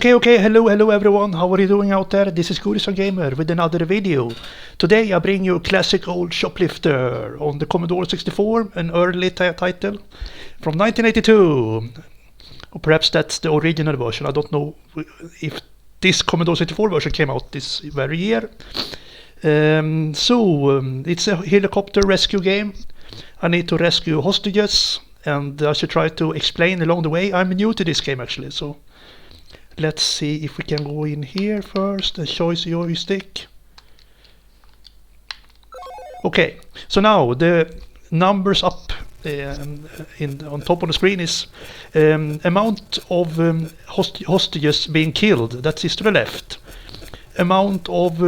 Okay, hello everyone, how are you doing out there? This is Gurisa Gamer with another video. Today I bring you a classic old Choplifter on the Commodore 64, an early title from 1982. Or perhaps that's the original version, I don't know if this Commodore 64 version came out this very year. It's a helicopter rescue game. I need to rescue hostages and I should try to explain along the way. I'm new to this game actually, so let's see if we can go in here first and choose joystick. Okay, so now the numbers up on top of the screen is amount of hostages being killed, that is to the left. Amount of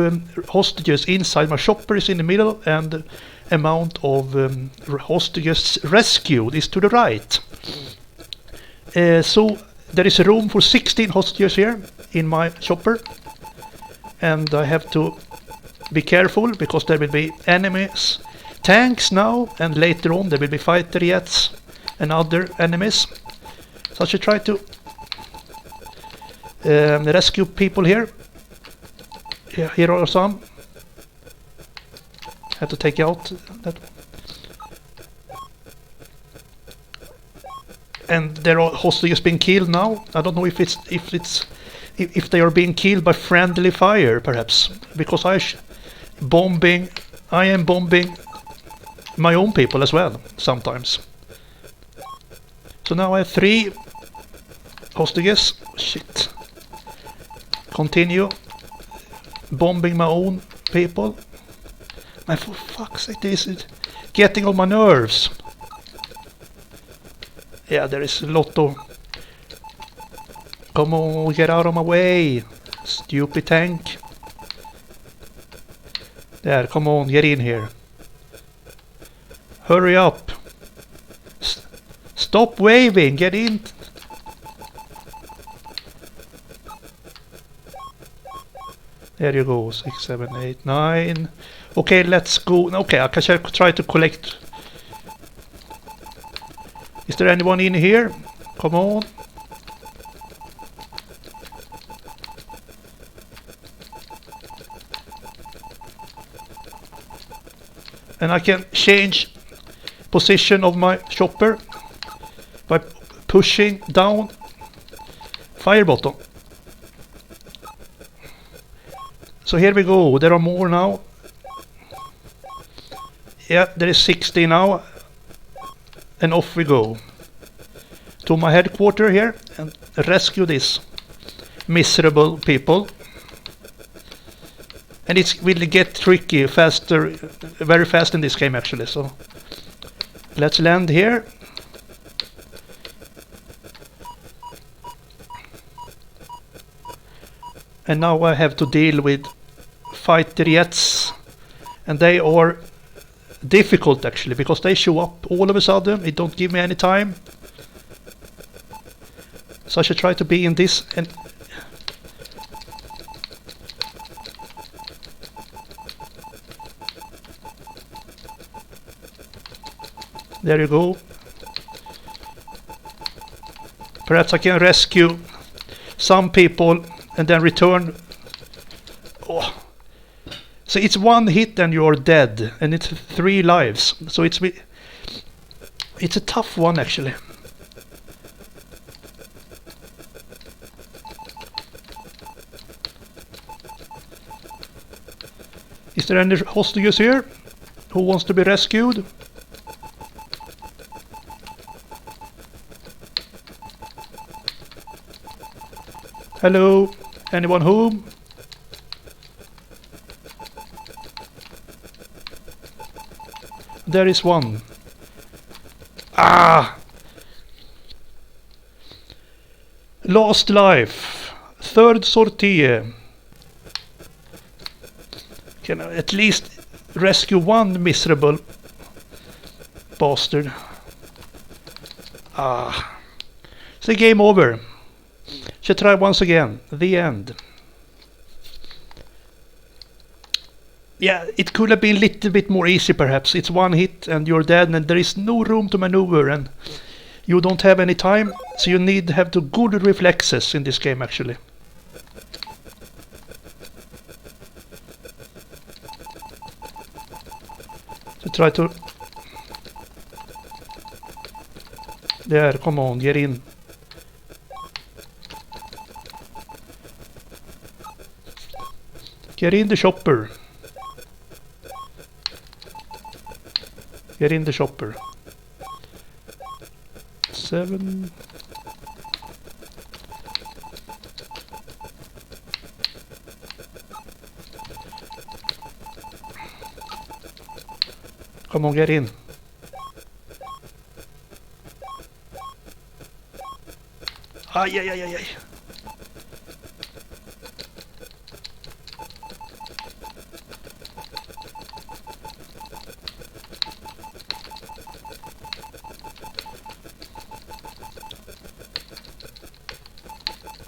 hostages inside my shopper is in the middle, and amount of hostages rescued is to the right. So there is a room for 16 hostages here in my shopper, and I have to be careful because there will be enemies, tanks now, and later on there will be fighter jets and other enemies. So I should try to rescue people here. Yeah, here are some. Have to take out that. And there are hostages being killed now. I don't know if they are being killed by friendly fire, perhaps, because I am bombing my own people as well sometimes. So now I have 3 hostages. Shit. Continue bombing my own people. Man, for fuck's sake, this is getting on my nerves. Yeah, there is a lot of... Come on, get out of my way, stupid tank. There, come on, get in here. Hurry up. Stop waving, get in. There you go, 6, 7, 8, 9. Okay, let's go. Okay, I can try to collect. Is there anyone in here? Come on. And I can change position of my chopper by pushing down fire button. So here we go, there are more now. Yeah, there is 60 now. And off we go to my headquarters here and rescue these miserable people. And it will get tricky faster, very fast in this game actually. So let's land here. And now I have to deal with fighter jets, and they are difficult actually because they show up all of a sudden. It don't give me any time, so I should try to be in this. And there you go. Perhaps I can rescue some people and then return. Oh. So it's 1 hit and you're dead, and it's 3 lives. So it's a tough one actually. Is there any hostages here who wants to be rescued? Hello, anyone home? There is one. Ah! Last life. 3rd sortie. Can I at least rescue one miserable bastard? Ah. It's a game over. Should try once again. The end. Yeah, it could have been a little bit more easy perhaps. It's one hit and you're dead and there is no room to maneuver and you don't have any time, so you need to have the good reflexes in this game actually. So try to... There, come on, get in. Get in the chopper. Get in the chopper. 7. Come on, get in. Aj, aj, aj, aj, aj.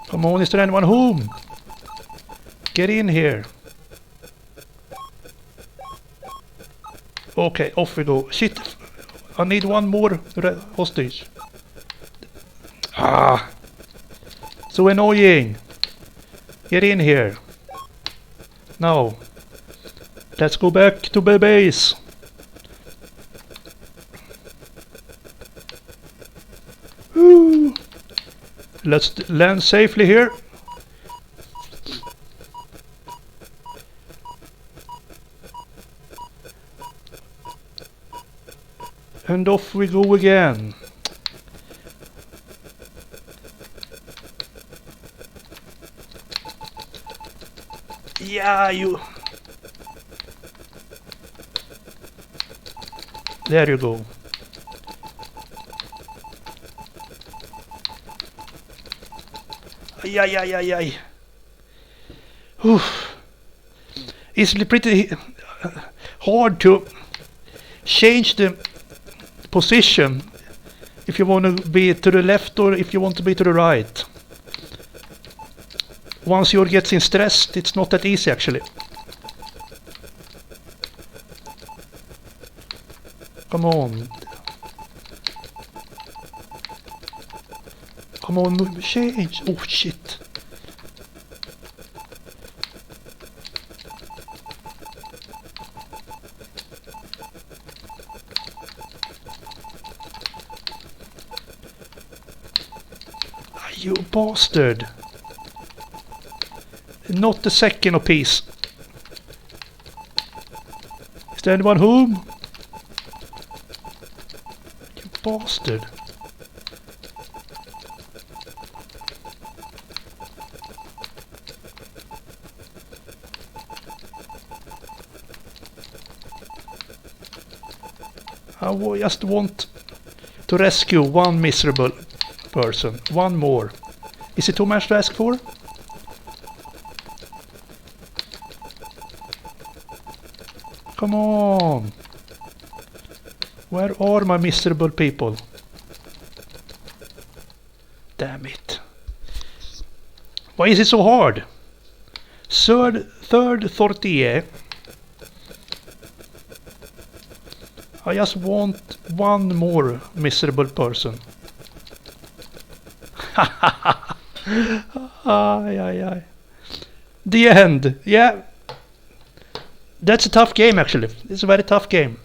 Come on, is there anyone home? Get in here. Okay, off we go. Shit, I need one more hostage. Ah, so annoying. Get in here. Now, let's go back to the base. Woo. Let's land safely here. And off we go again. Yeah, you... There you go. Ay, ay, ay, ay, ay. Oof. It's pretty hard to change the position if you want to be to the left or if you want to be to the right. Once you're getting stressed, it's not that easy actually. Come on. Come on, move, change. Oh shit. You bastard. Not the second of peace. Is there anyone home? You bastard. I just want to rescue one miserable person. One more. Is it too much to ask for? Come on. Where are my miserable people? Damn it. Why is it so hard? Third tortilla. I just want one more miserable person. Ay, ay, ay. The end. Yeah. That's a tough game actually. It's a very tough game.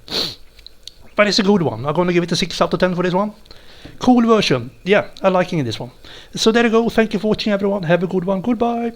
But it's a good one. I'm gonna give it a 6 out of 10 for this one. Cool version. Yeah, I'm liking this one. So there you go. Thank you for watching everyone. Have a good one. Goodbye.